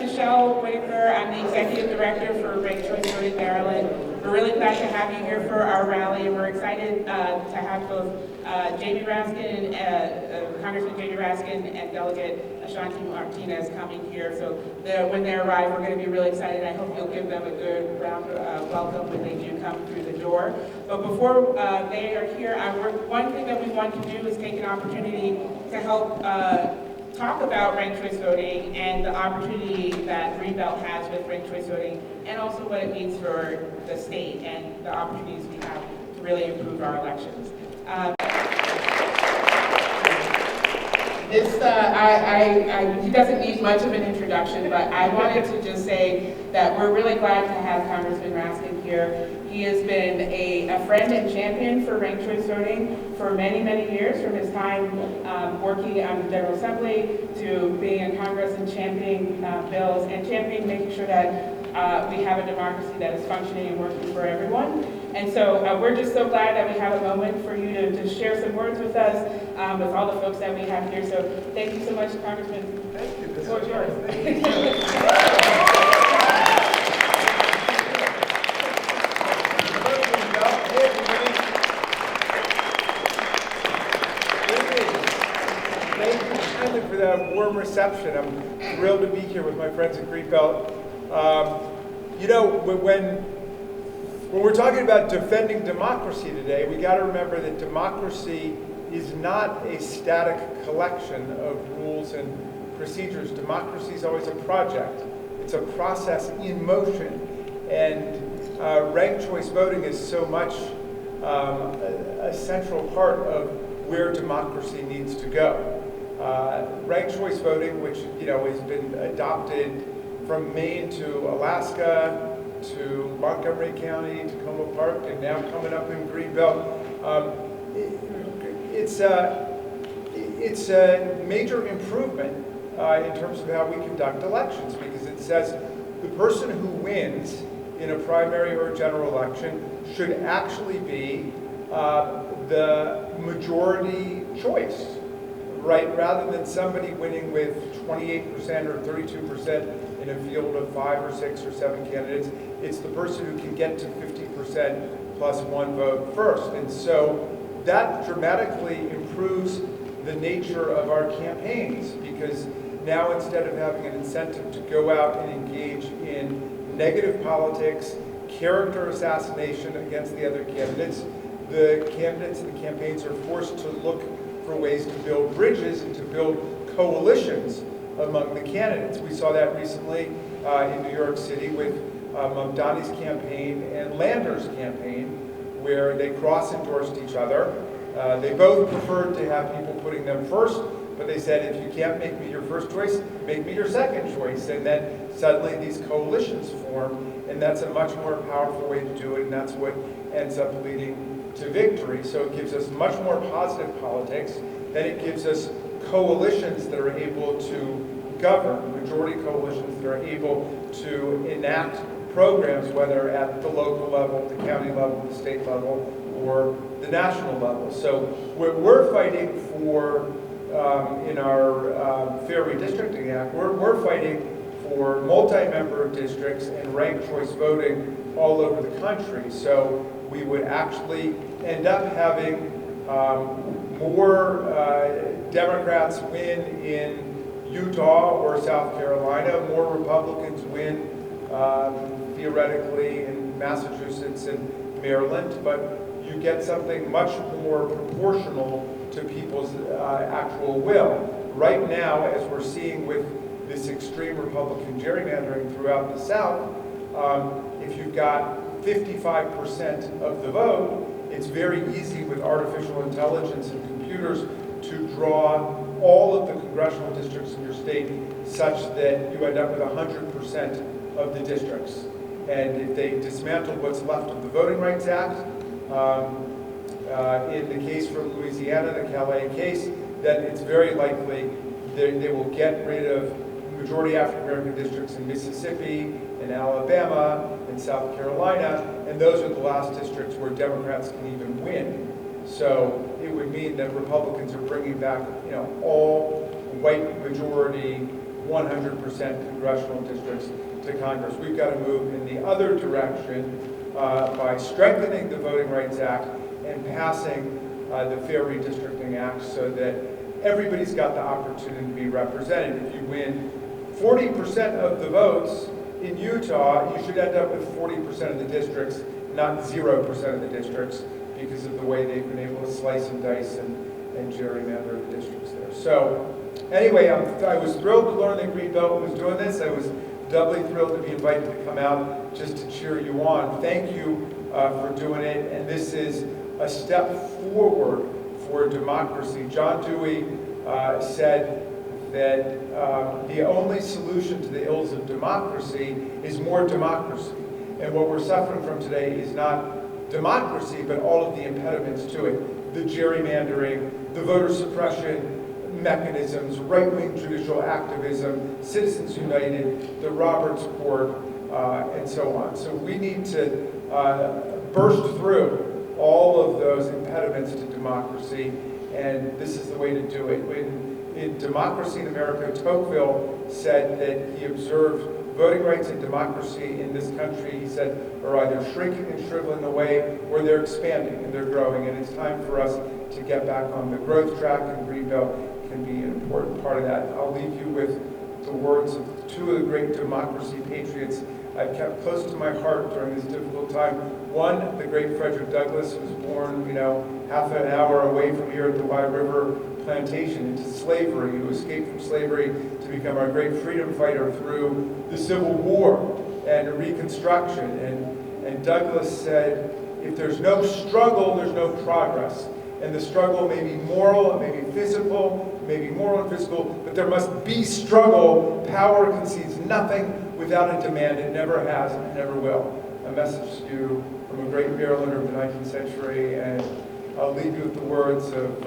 Michelle Whitaker. I'm the Executive Director for Ranked Choice Voting Maryland. We're really glad to have you here for our rally, and we're excited to have both Jamie Raskin, Congressman Jamie Raskin and Delegate Ashanti Martinez coming here. So when they arrive, we're going to be really excited. I hope you'll give them a good round of welcome when they do come through the door. But before they are here, one thing that we want to do is take an opportunity to help talk about ranked choice voting and the opportunity that Greenbelt has with ranked choice voting, and also what it means for the state and the opportunities we have to really improve our elections. He doesn't need much of an introduction, but I wanted to just say that we're really glad to have Congressman Raskin here. He has been a friend and champion for ranked choice voting for many, many years, from his time working on the General Assembly to being in Congress and championing bills and championing making sure that we have a democracy that is functioning and working for everyone. And so we're just so glad that we have a moment for you to share some words with us, with all the folks that we have here. So thank you so much, Congressman. Thank you. The floor is yours. For that warm reception. I'm thrilled to be here with my friends at Greenbelt. You know, when we're talking about defending democracy today, we got to remember that democracy is not a static collection of rules and procedures. Democracy is always a project. It's a process in motion. And ranked choice voting is so much a central part of where democracy needs to go. Ranked choice voting, which has been adopted from Maine to Alaska to Montgomery County, Tacoma Park, and now coming up in Greenbelt. It's a major improvement in terms of how we conduct elections, because it says the person who wins in a primary or a general election should actually be the majority choice. Right, rather than somebody winning with 28% or 32% in a field of 5 or 6 or 7 candidates, it's the person who can get to 50% plus one vote first. And so that dramatically improves the nature of our campaigns, because now instead of having an incentive to go out and engage in negative politics, character assassination against the other candidates, the candidates and the campaigns are forced to look for ways to build bridges and to build coalitions among the candidates. We saw that recently in New York City with Mamdani's campaign and Lander's campaign, where they cross-endorsed each other. They both preferred to have people putting them first, but they said, if you can't make me your first choice, make me your second choice. And then suddenly these coalitions form, and that's a much more powerful way to do it, and that's what ends up leading to victory. So it gives us much more positive politics. Then it gives us coalitions that are able to govern, majority coalitions that are able to enact programs, whether at the local level, the county level, the state level, or the national level. So we're fighting for, in our Fair Redistricting Act, we're fighting for multi-member districts and ranked choice voting all over the country. So we would actually end up having more Democrats win in Utah or South Carolina, more Republicans win theoretically in Massachusetts and Maryland, but you get something much more proportional to people's actual will. Right now, as we're seeing with this extreme Republican gerrymandering throughout the South, if you've got 55% of the vote, it's very easy with artificial intelligence and computers to draw all of the congressional districts in your state such that you end up with 100% of the districts. And if they dismantle what's left of the Voting Rights Act, in the case for Louisiana, the Calais case, then it's very likely they will get rid of majority African-American districts in Mississippi, in Alabama, in South Carolina, and those are the last districts where Democrats can even win. So it would mean that Republicans are bringing back, all white majority 100% congressional districts to Congress. We've got to move in the other direction by strengthening the Voting Rights Act and passing the Fair Redistricting Act so that everybody's got the opportunity to be represented. If you win 40% of the votes in Utah, you should end up with 40% of the districts, not 0% of the districts, because of the way they've been able to slice and dice and gerrymander the districts there. So anyway, I was thrilled to learn that Greenbelt was doing this. I was doubly thrilled to be invited to come out just to cheer you on. Thank you for doing it, and this is a step forward for democracy. John Dewey said that the only solution to the ills of democracy is more democracy. And what we're suffering from today is not democracy, but all of the impediments to it. The gerrymandering, the voter suppression mechanisms, right-wing judicial activism, Citizens United, the Roberts Court, and so on. So we need to burst through all of those impediments to democracy, and this is the way to do it. In Democracy in America, Tocqueville said that he observed voting rights and democracy in this country, he said, are either shrinking and shriveling away, or they're expanding and they're growing, and it's time for us to get back on the growth track, and Greenbelt can be an important part of that. I'll leave you with the words of two of the great democracy patriots I've kept close to my heart during this difficult time. One, the great Frederick Douglass, who was born, half an hour away from here at the Wye River Plantation into slavery, who escaped from slavery to become our great freedom fighter through the Civil War and Reconstruction. And Douglass said, if there's no struggle, there's no progress. And the struggle may be moral, it may be physical, it may be moral and physical, but there must be struggle. Power concedes nothing without a demand. It never has, and it never will. A message to you from a great Marylander of the 19th century, and I'll leave you with the words of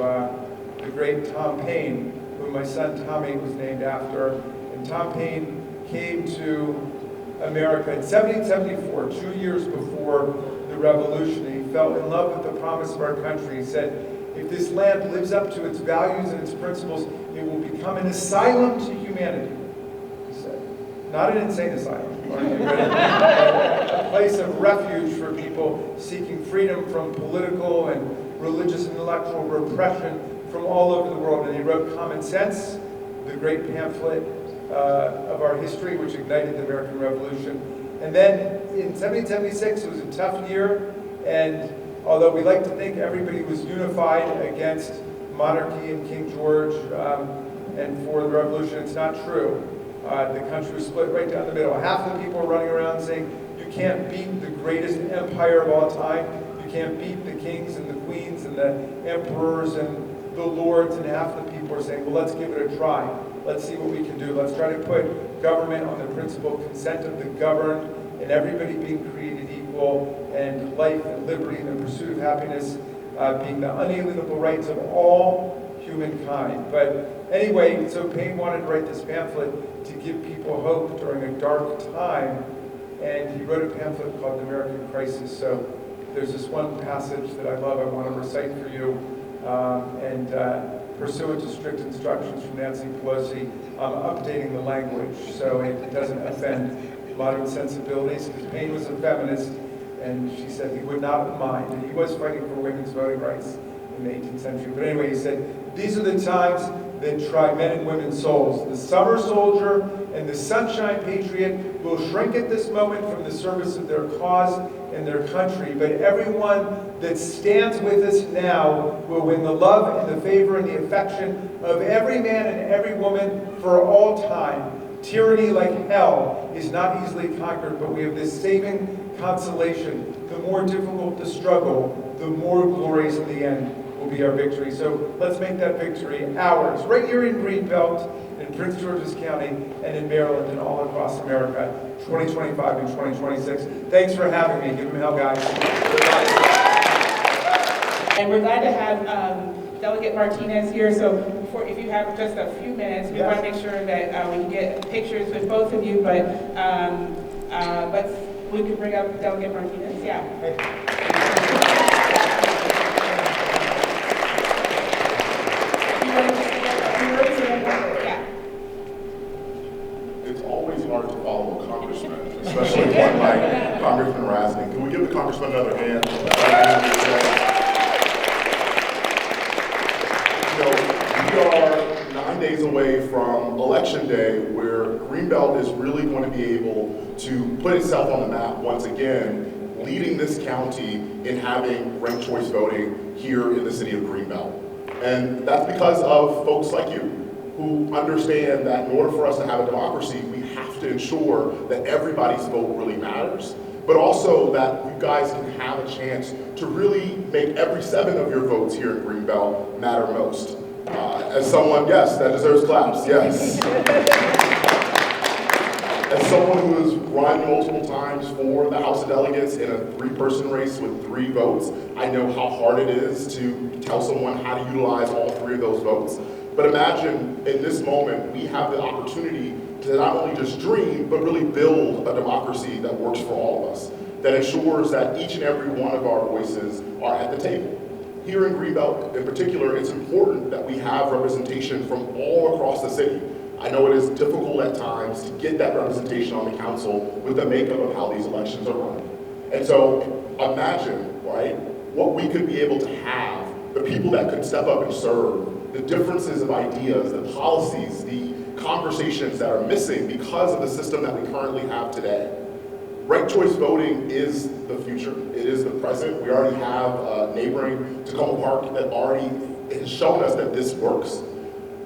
the great Tom Paine, whom my son Tommy was named after. And Tom Paine came to America in 1774, 2 years before the Revolution. He fell in love with the promise of our country. He said, if this land lives up to its values and its principles, it will become an asylum to humanity. He said, not an insane asylum, a place of refuge for people seeking freedom from political and religious and intellectual repression from all over the world. And he wrote Common Sense, the great pamphlet of our history, which ignited the American Revolution. And then in 1776, it was a tough year, and although we like to think everybody was unified against monarchy and King George and for the revolution, it's not true. The country was split right down the middle. Half the people were running around saying, you can't beat the greatest empire of all time. You can't beat the kings and the queens and the emperors and the lords, and half the people are saying, well, let's give it a try. Let's see what we can do. Let's try to put government on the principle of consent of the governed, and everybody being created equal, and life and liberty and the pursuit of happiness being the unalienable rights of all humankind. But anyway, so Paine wanted to write this pamphlet to give people hope during a dark time, and he wrote a pamphlet called The American Crisis. So there's this one passage that I love, I want to recite for you, and pursuant to strict instructions from Nancy Pelosi, I'm updating the language so it doesn't offend modern sensibilities, because Paine was a feminist, and she said he would not mind, and he was fighting for women's voting rights in the 18th century. But anyway, he said, these are the times that try men and women's souls. The summer soldier and the sunshine patriot will shrink at this moment from the service of their cause and their country, but everyone that stands with us now will win the love and the favor and the affection of every man and every woman for all time. Tyranny, like hell, is not easily conquered, but we have this saving consolation. The more difficult the struggle, the more glorious in the end will be our victory. So let's make that victory ours, right here in Greenbelt, in Prince George's County, and in Maryland, and all across America, 2025 and 2026. Thanks for having me. Give them hell, guys. And we're glad to have Delegate Martinez here. So if you have just a few minutes, we want to make sure that we can get pictures with both of you, but we can bring up Delegate Martinez. Yeah. You want to say a few words? Yeah. hard to follow a congressman, especially one like Congressman Raskin. Can we give the congressman another hand? You know, we are 9 days away from Election Day, where Greenbelt is really going to be able to put itself on the map once again, leading this county in having ranked choice voting here in the city of Greenbelt. And that's because of folks like you, who understand that in order for us to have a democracy, we have to ensure that everybody's vote really matters, but also that you guys can have a chance to really make every 7 of your votes here in Greenbelt matter most. As someone, yes, that deserves claps, yes. As someone who has run multiple times for the House of Delegates in a 3-person race with 3 votes, I know how hard it is to tell someone how to utilize all 3 of those votes. But imagine in this moment, we have the opportunity to not only just dream, but really build a democracy that works for all of us, that ensures that each and every one of our voices are at the table. Here in Greenbelt in particular, it's important that we have representation from all across the city. I know it is difficult at times to get that representation on the council with the makeup of how these elections are run. And so imagine, right, what we could be able to have, the people that could step up and serve, the differences of ideas, the policies, the conversations that are missing because of the system that we currently have today. Ranked choice voting is the future. It is the present. We already have neighboring Tacoma Park that already has shown us that this works.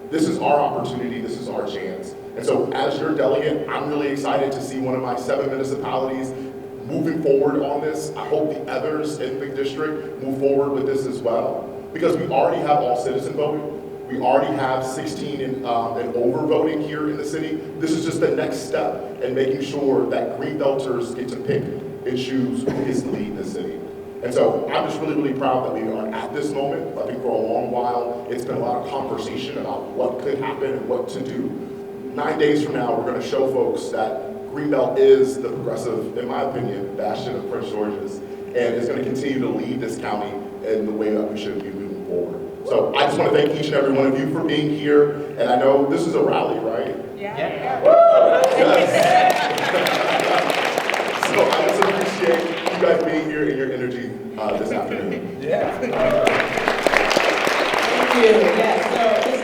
This is our opportunity. This is our chance. And so as your delegate, I'm really excited to see one of my 7 municipalities moving forward on this. I hope the others in the district move forward with this as well, because we already have all citizen voting. We already have 16 and over voting here in the city. This is just the next step in making sure that Greenbelters get to pick and choose who gets to lead the city. And so I'm just really, really proud that we are at this moment. I think for a long while, it's been a lot of conversation about what could happen and what to do. 9 days from now, we're going to show folks that Greenbelt is the progressive, in my opinion, bastion of Prince George's, and is going to continue to lead this county in the way that we should be moving forward. So I just want to thank each and every one of you for being here. And I know this is a rally, right? Yeah. Yes. So I just appreciate you guys being here and your energy this afternoon. Yeah. Thank you. Yes. So this